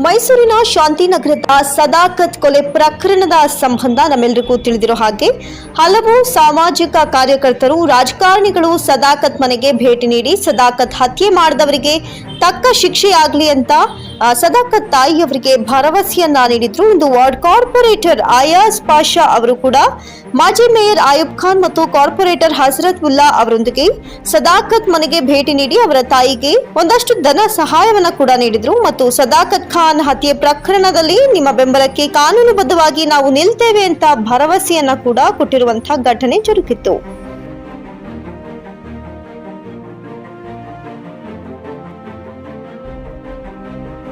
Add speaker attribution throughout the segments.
Speaker 1: ಮೈಸೂರಿನ ಶಾಂತಿನಗರದ ಸದಾಕತ್ ಕೊಲೆ ಪ್ರಕರಣದ ಸಂಬಂಧ ನಮ್ಮೆಲ್ಲರಿಗೂ ತಿಳಿದಿರೋ ಹಾಗೆ ಹಲವು ಸಾಮಾಜಿಕ ಕಾರ್ಯಕರ್ತರು ರಾಜಕಾರಣಿಗಳು ಸದಾಕತ್ ಮನೆಗೆ ಭೇಟಿ ನೀಡಿ ಸದಾಕತ್ ಹತ್ಯೆ ಮಾಡಿದವರಿಗೆ ತಕ್ಕ ಶಿಕ್ಷೆಯಾಗಲಿ ಅಂತ ಸದಾಕತ್ ತಾಯಿಯವರಿಗೆ ಭರವಸೆಯನ್ನ ನೀಡಿದ್ರು. ಇಂದು ವಾರ್ಡ್ ಕಾರ್ಪೊರೇಟರ್ ಅಯಾಜ್ ಪಾಷಾ ಅವರು ಕೂಡ ಮಾಜಿ ಮೇಯರ್ ಆಯುಬ್ ಖಾನ್ ಮತ್ತು ಕಾರ್ಪೊರೇಟರ್ ಹಜರತ್ ಉಲ್ಲಾ ಅವರೊಂದಿಗೆ ಸದಾಕತ್ ಮನೆಗೆ ಭೇಟಿ ನೀಡಿ ಅವರ ತಾಯಿಗೆ ಒಂದಷ್ಟು ಧನ ಸಹಾಯವನ್ನ ಕೂಡ ನೀಡಿದ್ರು ಮತ್ತು ಸದಾಕತ್ ಖಾನ್ ಹತ್ಯೆ ಪ್ರಕರಣದಲ್ಲಿ ನಿಮ್ಮ ಬೆಂಬಲಕ್ಕೆ ಕಾನೂನುಬದ್ಧವಾಗಿ ನಾವು ನಿಲ್ತೇವೆ ಅಂತ ಭರವಸೆಯನ್ನ ಕೂಡ ಕೊಟ್ಟಿರುವಂತಹ ಘಟನೆ ಜರುಗಿತ್ತು.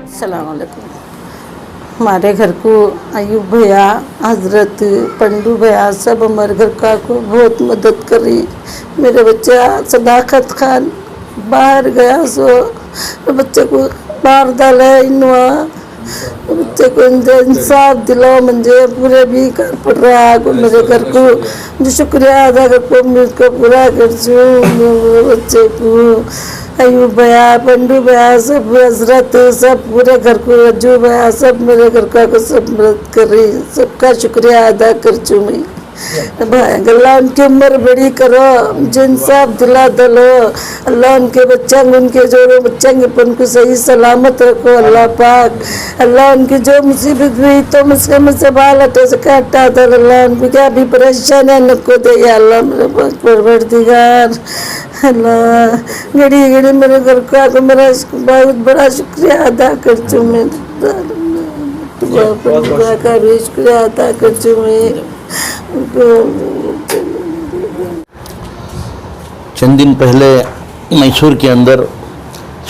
Speaker 2: अस्सलाम वालेकुम। हमारे घर को अयूब भैया, हजरत, पंडू भैया सब हमारे घर का को बहुत मदद करी। मेरे बच्चा सदाकत खान बाहर गया सो बच्चे को बाहर डाला इनवा बच्चे को इंसाफ दिलाओ मंजे पूरे भी कर पड़ रहा है। मेरे घर को जो शुक्रिया अदा करको मुझको पूरा कर बच्चे को अयूब भैया, पंडू भैया सब, हजरत सब पूरे घर को, रज्जू भैया सब मेरे घर का को सब मदद कर रही, सबका शुक्रिया अदा कर चू मैं। अल्लाह उनकी उम्र बड़ी करो, मुझे इंसाफ दिला दलो, अल्लाह उनके बच्चा उनके जो बच्चेंगे उनको सही सलामत रखो अल्लाह पाक। अल्लाह उनकी जो मुसीबत हुई तो मुश्किल से बाल हटो से काटा दो, अल्लाह उनको क्या भी परेशान है उनको दे अल्लाह मेरे परवरदिगार। अल्लाह घड़ी घड़ी मेरे घर का को मेरा बहुत बड़ा शुक्रिया अदा कर चू मैं, शुक्रिया अदा कर चू मैं।
Speaker 3: चंद दिन पहले मैसूर के अंदर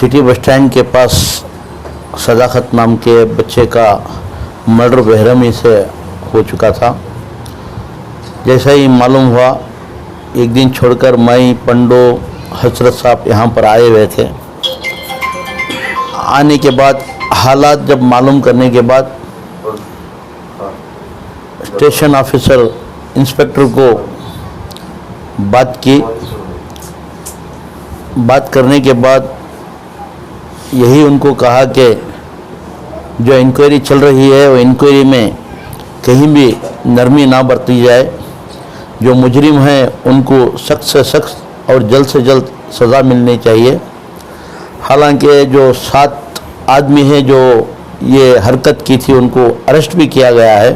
Speaker 3: सिटी बस स्टैंड के पास सदाकत नाम के बच्चे का मर्डर बेरहमी से हो चुका था। जैसा ही मालूम हुआ एक दिन छोड़कर मैं, पंडो, हजरत साहब यहाँ पर आए हुए थे। आने के बाद हालात जब मालूम करने के बाद स्टेशन ऑफिसर इंस्पेक्टर को बात की। बात करने के बाद यही उनको कहा कि जो इंक्वायरी चल रही है वो इंक्वायरी में कहीं भी नरमी ना बरती जाए, जो मुजरिम हैं उनको सख्त से सख्त और जल्द से जल्द सज़ा मिलनी चाहिए। हालांकि जो 7 आदमी हैं जो ये हरकत की थी उनको अरेस्ट भी किया गया है।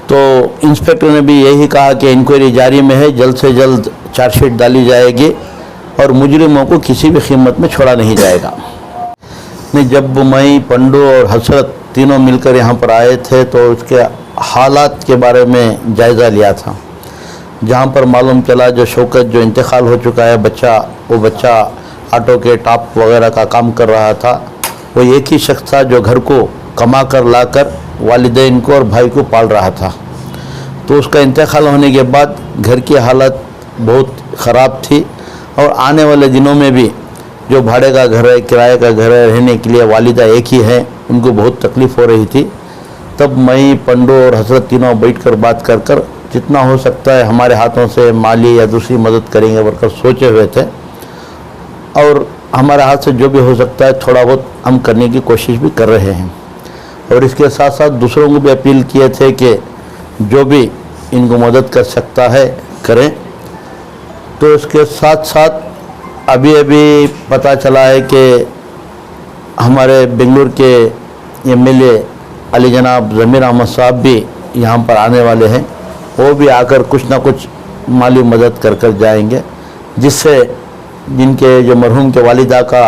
Speaker 3: तो इंस्पेक्टर ने भी यही कहा कि इंक्वायरी जारी में है, जल्द से जल्द चार्जशीट डाली जाएगी और मुजरिमों को किसी भी कीमत में छोड़ा नहीं जाएगा। नहीं, जब मैं, पंडो और हजरत तीनों मिलकर यहाँ पर आए थे तो उसके हालात के बारे में जायज़ा लिया था। जहाँ पर मालूम चला जो शौकत जो इंतकाल हो चुका है बच्चा, वो बच्चा ऑटो के टॉप वगैरह का काम कर रहा था। वो एक ही शख्स था जो घर को कमा कर लाकर वालिदैन को और भाई को पाल रहा था। तो उसका इंतकाल होने के बाद घर की हालत बहुत ख़राब थी और आने वाले दिनों में भी जो भाड़े का घर है, किराए का घर है, रहने के लिए वालिदा एक ही है, उनको बहुत तकलीफ़ हो रही थी। तब मैं, पंडो और हजरत तीनों बैठकर बात कर कर जितना हो सकता है हमारे हाथों से माली या दूसरी मदद करेंगे वर्कर सोचे हुए थे और हमारे हाथ से जो भी हो सकता है थोड़ा बहुत हम करने की कोशिश भी कर रहे हैं। और इसके साथ साथ दूसरों को भी अपील किए थे कि जो भी इनको मदद कर सकता है करें। तो इसके साथ साथ अभी पता चला है कि हमारे बेंगलुरु के एमएलए अली जनाब ज़मीर अहमद साहब भी यहाँ पर आने वाले हैं। वो भी आकर कुछ ना कुछ माली मदद कर कर जाएंगे, जिससे जिनके जो मरहूम के वालिदा का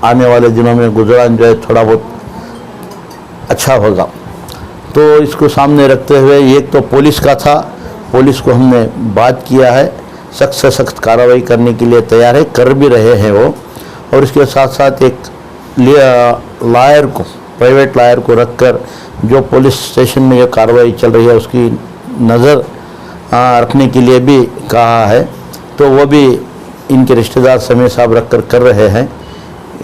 Speaker 3: आने वाले दिनों में गुजरान जो है थोड़ा बहुत अच्छा होगा। तो इसको सामने रखते हुए एक तो पुलिस का था, पुलिस को हमने बात किया है, सख्त से सख्त कार्रवाई करने के लिए तैयार है, कर भी रहे हैं वो। और इसके साथ साथ एक लॉयर को, प्राइवेट लॉयर को रखकर जो पुलिस स्टेशन में जो कार्रवाई चल रही है उसकी नज़र रखने के लिए भी कहा है। तो वो भी इनके रिश्तेदार समीर साहब रखकर कर रहे हैं।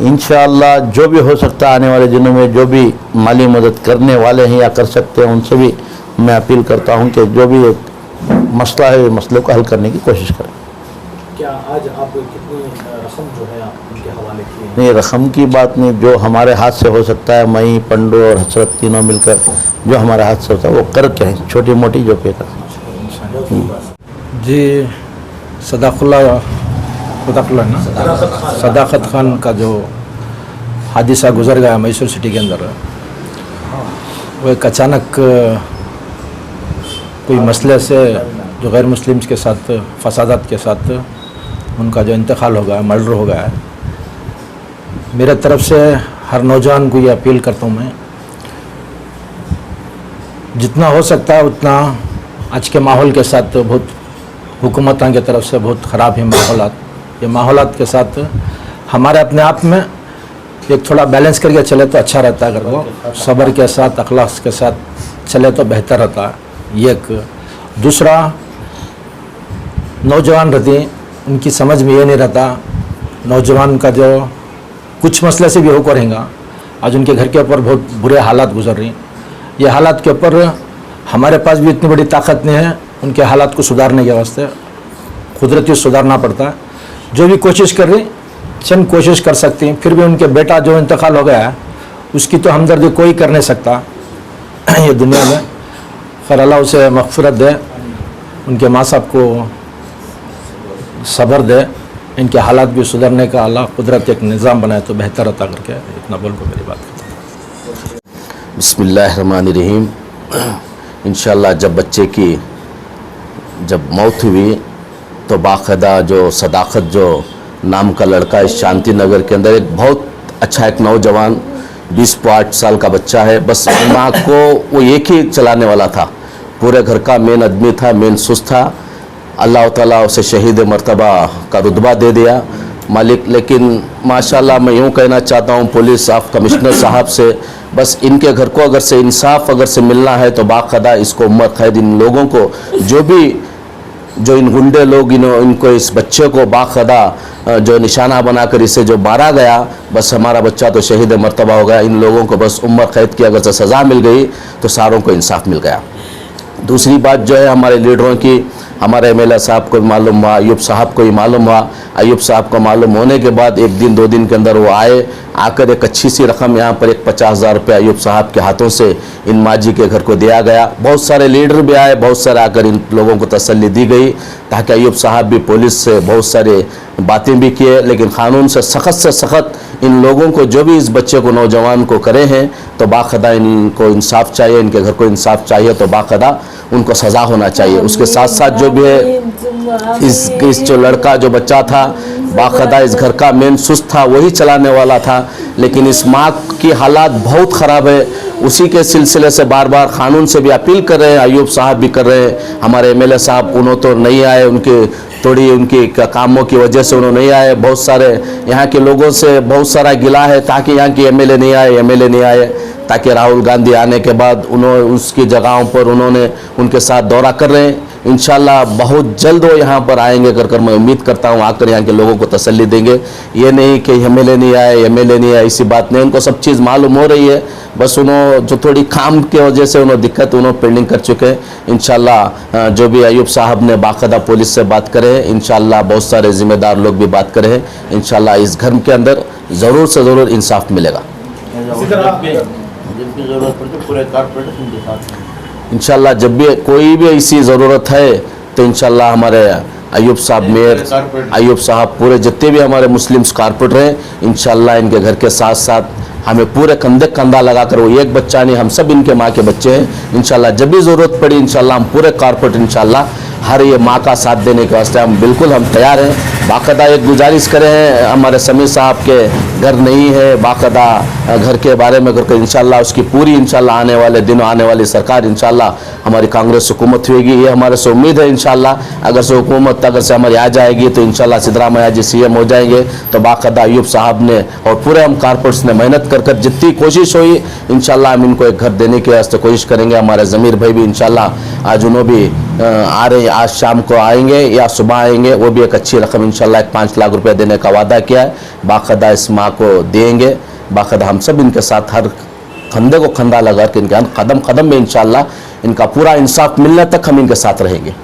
Speaker 3: इंशाअल्लाह जो भी हो सकता है आने वाले दिनों में जो भी माली मदद करने वाले हैं या कर सकते हैं उनसे भी मैं अपील करता हूं कि जो भी एक मसला है मसले को हल करने की कोशिश करें।
Speaker 4: क्या आज आप कितनी रकम जो है आप उनके हवाले किए हैं?
Speaker 3: नहीं, रकम की बात नहीं, जो हमारे हाथ से हो सकता है, मई, पंडू और हसरत तीनों मिलकर जो हमारे हाथ से होता है वो करके हैं, छोटी मोटी जो पे कर।
Speaker 4: जी सदाकत खान का जो हादिसा गुजर गया मैसूर सिटी के अंदर, वो एक अचानक कोई मसले से जो गैर मुस्लिम्स के साथ फसादात के साथ उनका जो इंतकाल हो गया, मर्डर हो गया है। मेरे तरफ से हर नौजवान को ये अपील करता हूँ मैं, जितना हो सकता है उतना आज के माहौल के साथ बहुत हुकूमतों की तरफ से बहुत ख़राब है माहौलात, ये माहौलात के साथ हमारे अपने आप में एक थोड़ा बैलेंस करके चले तो अच्छा रहता है। अगर वो सब्र के साथ अखलाक के साथ चले तो बेहतर रहता है। ये एक। दूसरा, नौजवान रहते उनकी समझ में ये नहीं रहता, नौजवान का जो कुछ मसले से भी होकर रहेगा। आज उनके घर के ऊपर बहुत बुरे हालात गुजर रही, ये हालात के ऊपर हमारे पास भी इतनी बड़ी ताकत नहीं है उनके हालात को सुधारने के वास्ते, कुदरती सुधारना पड़ता है। जो भी कोशिश कर रही, चंद कोशिश कर सकती हैं, फिर भी उनके बेटा जो इंतकाल हो गया है उसकी तो हमदर्दी कोई कर नहीं सकता ये दुनिया में। खैर अल्लाह उसे मग़फ़िरत दे, उनके माँ साहब को सब्र दे, इनके हालात भी सुधरने का अल्लाह कुदरत एक निज़ाम बनाए तो बेहतर रहता करके इतना बोल को मेरी बात करता हूँ।
Speaker 5: बिस्मिल्लाहिर्रहमानिर्रहीम। इंशाअल्लाह जब बच्चे की जब मौत हुई तो बाकायदा जो सदाकत जो नाम का लड़का इस शांति नगर के अंदर एक बहुत अच्छा एक नौजवान 20-8 साल का बच्चा है, बस दिमाग को वो एक ही चलाने वाला था, पूरे घर का मेन आदमी था, मेन सुस्त था। अल्लाह ताला उसे शहीद मर्तबा का रुतबा दे दिया मालिक। लेकिन माशाल्लाह मैं यूँ कहना चाहता हूँ पुलिस कमिश्नर साहब से, बस इनके घर को अगर से इंसाफ अगर से मिलना है तो बाकायदा इसको उम्र कैद इन लोगों को जो इन गुंडे लोग इनको इस बच्चे को बाकायदा जो निशाना बनाकर इसे जो मारा गया, बस हमारा बच्चा तो शहीद मर्तबा हो गया। इन लोगों को बस उम्र कैद की अगर से सज़ा मिल गई तो सारों को इंसाफ मिल गया। दूसरी बात जो है हमारे लीडरों की, हमारे एमएलए साहब को भी मालूम हुआ, अयूब साहब को भी मालूम हुआ। अयूब साहब को मालूम होने के बाद 1 दिन 2 दिन के अंदर वो आए, आकर एक अच्छी सी रकम यहाँ पर एक 50,000 रुपये अयूब साहब के हाथों से इन माजी के घर को दिया गया। बहुत सारे लीडर भी आए, बहुत सारे आकर इन लोगों को तसल्ली दी गई, ताकि अयूब साहब भी पुलिस से बहुत सारे बातें भी किए, लेकिन क़ानून से सख्त इन लोगों को जो भी इस बच्चे को नौजवान को करे हैं तो बाकायदा इनको इंसाफ चाहिए, इनके घर को इंसाफ चाहिए, तो बाकायदा उनको सज़ा होना चाहिए। उसके साथ साथ जो भी है इस जो लड़का जो बच्चा था बाकायदा इस घर का मेन सुस्त था, वही चलाने वाला था, लेकिन इस माँ की हालात बहुत ख़राब है। उसी के सिलसिले से बार बार क़ानून से भी अपील कर रहे हैं, अयूब साहब भी कर रहे हैं, हमारे एमएलए साहब उन्होंने तो नहीं आए, उनके थोड़ी उनकी कामों की वजह से उन्होंने नहीं आए। बहुत सारे यहाँ के लोगों से बहुत सारा गिला है ताकि यहाँ की एमएलए नहीं आए, ताकि राहुल गांधी आने के बाद उन्होंने उसकी जगहों पर उन्होंने उनके साथ दौरा कर रहे हैं। इंशाल्लाह बहुत जल्द वो यहाँ पर आएंगे कर मैं उम्मीद करता हूँ, आकर यहाँ के लोगों को तसल्ली देंगे। ये नहीं कि एमएलए नहीं आए, ऐसी बात नहीं, उनको सब चीज़ मालूम हो रही है, बस उन्होंने जो थोड़ी काम की वजह से उन्होंने दिक्कत उन्होंने पेंडिंग कर चुके हैं। इंशाल्लाह जो भी अयूब साहब ने बाकायदा पुलिस से बात करे, इंशाल्लाह बहुत सारे ज़िम्मेदार लोग भी बात करें, इंशाल्लाह इस घर के अंदर ज़रूर से ज़रूर इंसाफ मिलेगा। इंशाल्लाह जब भी कोई भी ऐसी ज़रूरत है तो इंशाल्लाह हमारे अयूब साहब मेयर, अयूब साहब पूरे जितने भी हमारे मुस्लिम्स कारपोरेटर हैं, इंशाल्लाह इनके घर के साथ साथ हमें पूरे कंधे कंधा लगाकर, वो एक बच्चा नहीं हम सब इनके माँ के बच्चे हैं, इंशाल्लाह जब भी ज़रूरत पड़ी इंशाल्लाह हम पूरे कारपोरेटर इंशाल्लाह हर ये माँ का साथ देने के वास्ते हम बिल्कुल हम तैयार हैं। बाकायदा एक गुजारिश करें हैं, हमारे समीर साहब के घर नहीं है, बाकायदा घर के बारे में करके इंशाल्लाह उसकी पूरी इंशाल्लाह आने वाले दिनों आने वाली सरकार इंशाल्लाह हमारी कांग्रेस हुकूमत होगी, ये हमारे से उम्मीद है। इंशाल्लाह अगर से हुकूमत अगर से हमारी आ जाएगी तो इंशाल्लाह सिद्धरामैया जी सीएम हो जाएंगे, तो बाकायदा अयूब साहब ने और पूरे हम कारपोरेट्स ने मेहनत कर जितनी कोशिश हुई इंशाल्लाह हम इनको एक घर देने के वास्ते कोशिश करेंगे। हमारे ज़मीर भाई भी इंशाल्लाह आज उन्होंने भी आ रहे हैं, आज शाम को आएंगे या सुबह आएंगे, वो भी एक अच्छी रकम इंशाल्लाह 5 लाख रुपए देने का वादा किया है, बाकायदा इस माँ को देंगे। बाकायदा हम सब इनके साथ हर कंधे को कंधा लगा के इनके कदम कदम में इंशाल्लाह इनका पूरा इंसाफ मिलने तक हम इनके साथ रहेंगे।